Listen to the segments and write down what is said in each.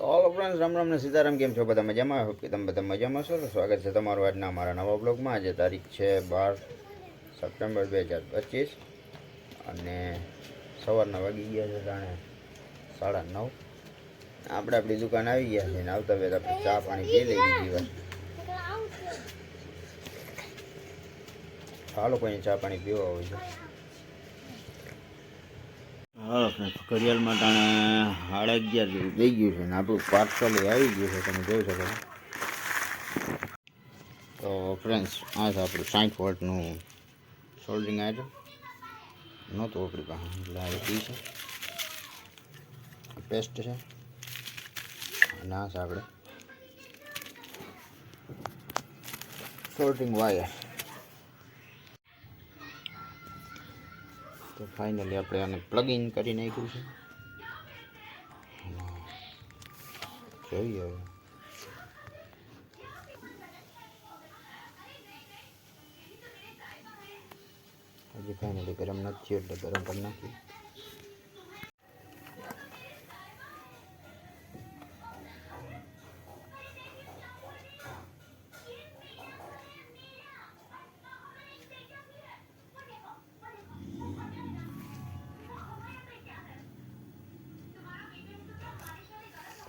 All friends Ram Ram ને સીતારામ, કેમ છો બધા મજામાં? હોપ કે તમે બધા મજામાં છો. તો સ્વાગત છે તમારું આજના અમારા નવા બ્લોગમાં. આજે તારીખ છે 12 સપ્ટેમ્બર 2025 અને સવારના વાગી ગયા છે જાણે 9:30. આપણે આપણી દુકાન આવી ગયા છે ને આવતા વેત આપણે ચા પાણી પી લઈ બીજી વાર. હાલો કોઈને ચા પાણી પીવા હોય છે. હા ફ્રેન્ડ્સ, ઘડિયાળમાં ટાણે 11:30 જેવું થઈ ગયું છે ને આપણું પાર્સલ આવી ગયું છે, તમે જોઈ શકો છો. તો ફ્રેન્ડ્સ, આ છે આપણું 60 વોટનું સોલ્ડરિંગ આઈટમ. નહોતું આપણી પાસે એટલે આ ઈ છે, પેસ્ટ છે અને આ છે આપણે સોલ્ડરિંગ વાયર. તો ફાઇનલી આપણે આને પ્લગ ઇન કરી નાખ્યું છે. જોઈએ હવે હજી ફાઇનલી ગરમ નથી એટલે ગરમ કરી નાખીએ.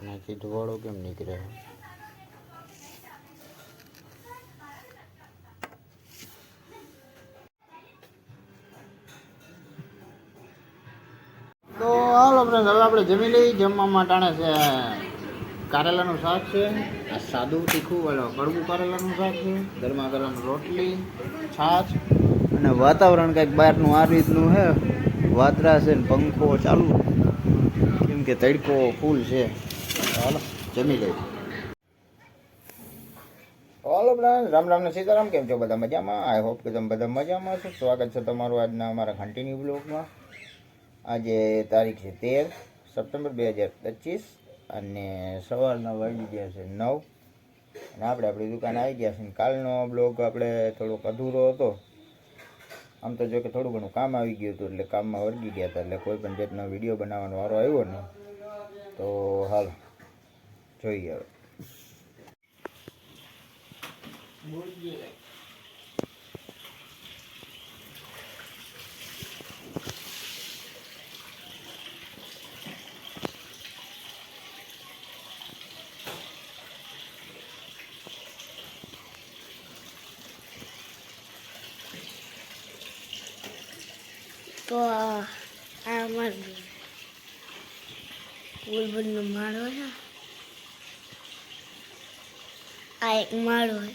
એનાથી ધુવાળો કેમ નીકળે? તો હાલો ફ્રેન્ડ, હવે આપણે જમી લઈ. જમવામાં ટાણે છે કારેલાનું શાક છે, આ સાદું તીખું કડવું કારેલાનું શાક છે, ગરમા ગરમ રોટલી, છાશ અને વાતાવરણ કંઈક બહારનું આ રીતનું છે. વાદળા છે ને પંખો ચાલુ, કેમ કે તડકો ફૂલ છે. હાલો જમી લઈ. હાલો ફ્રેન્ડ, રામ રામ ને સીતારામ, કેમ છો બધા મજામાં? આઈ હોપ કે તમે બધા મજામાં છો. સ્વાગત છે તમારું આજના અમારા કન્ટિન્યુ બ્લોગમાં. આજે તારીખ છે 13 સપ્ટેમ્બર 2025 અને સવારના વાગી ગયા છે 9 અને આપણે આપણી દુકાન આવી ગયા છે. કાલનો બ્લોગ આપણે થોડોક અધૂરો હતો. આમ તો જો કે થોડું ઘણું કામ આવી ગયું હતું એટલે કામમાં વળગી ગયા હતા, એટલે કોઈ પણ જાતનો વિડીયો બનાવવાનો વારો આવ્યો નહીં. તો હાલ જોઈએ હવે. તો આ અમારું ગુલબરનો માળો છે. આ એક માળો છે,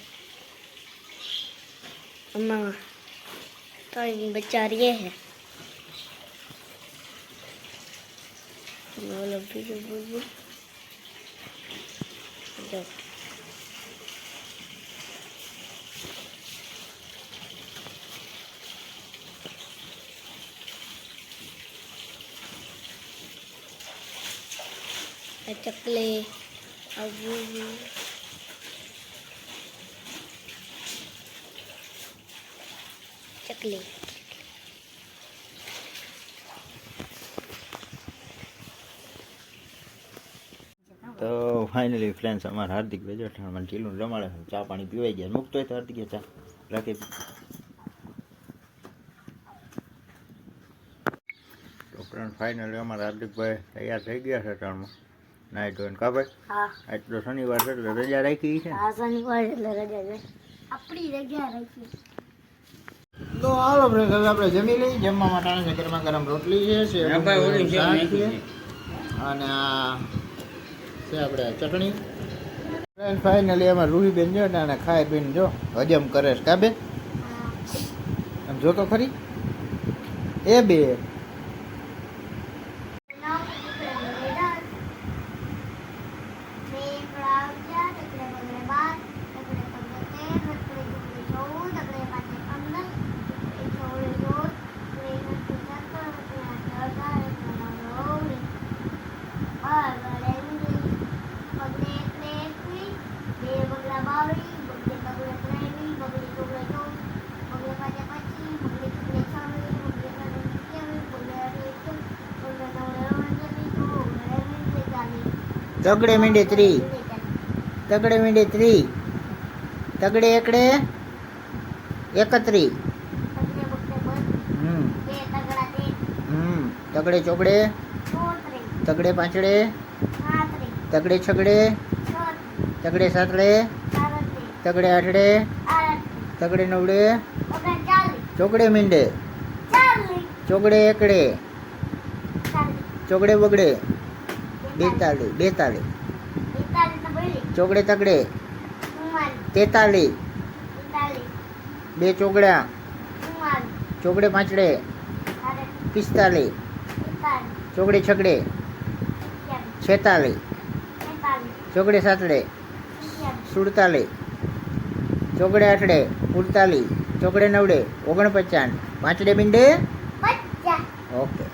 આમાં 3 બચ્ચા રહે છે. બોલો બીજું બુલબુલ જો આ ચકલી, આ બુલબુલ, ચકલી. તો ફાઇનલી ફ્રેન્ડ્સ, અમારા હાર્દિક બેજઠાણમાં ચીલું રમાડે છે. ચા પાણી પીવાઈ ગયા. મૂકતો હોય તો હાર્દિક ચા રાખી. તો ફ્રેન્ડ ફાઇનલી અમારા હાર્દિકભાઈ તૈયાર થઈ ગયા છે ત્રણમાં નાઈ ધોઈને. કા ભાઈ? હા, આજ તો શનિવાર છે એટલે રજા રાખી છે. આ શનિવાર એટલે રજા છે, આપણી રજા રાખી. તો હાલો ફ્રેન્ડ, હવે આપણે જમી લઈ. જમવા માટે ગરમા ગરમ રોટલી છે, શાક છે અને આ છે આપણે ચટણી. ફ્રેન્ડ ફાઇનલી એમાં રૂહીબેન જો ને અને ખાઈ પીને જો હજમ કરે છે. કા બેન? આમ જો તો ખરી એ બે. તગડે મીંડે ત્રી. તગડે મીંડે ત્રી. તગડે એકડે એકત્રી. તગડે ચોગડે. તગડે પાંચડે. તગડે છગડે. તગડે સાતડે. તગડે આઠડે. તગડે નવડે. ચોગડે મીંડે. ચોગડે એકડે. ચોગડે બગડે. બેતાલી. બેતાલી. ચોગડે તગડે. તેતાલી. બે ચોગડા. ચોગડે પાંચડે. પિસ્તાલી. ચોગડે છગડે. છેતાલી. ચોગડે સાતડે. સુડતાલી. ચોગડે આઠડે. ઉડતાલી. ચોગડે નવડે. 49. પાંચડે મીંડે. ઓકે.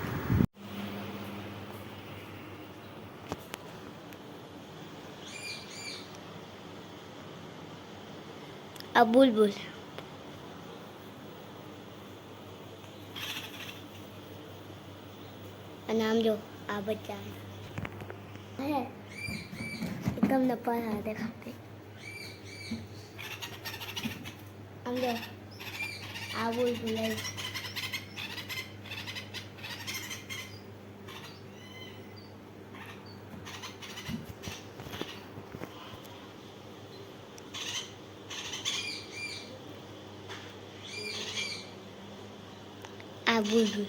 આ બુલબુલ. અને આમ જો આ બચ્ચા હે તમને પરા દેખાતે. આમ જો આ બુલબુલ આ બુલબુલ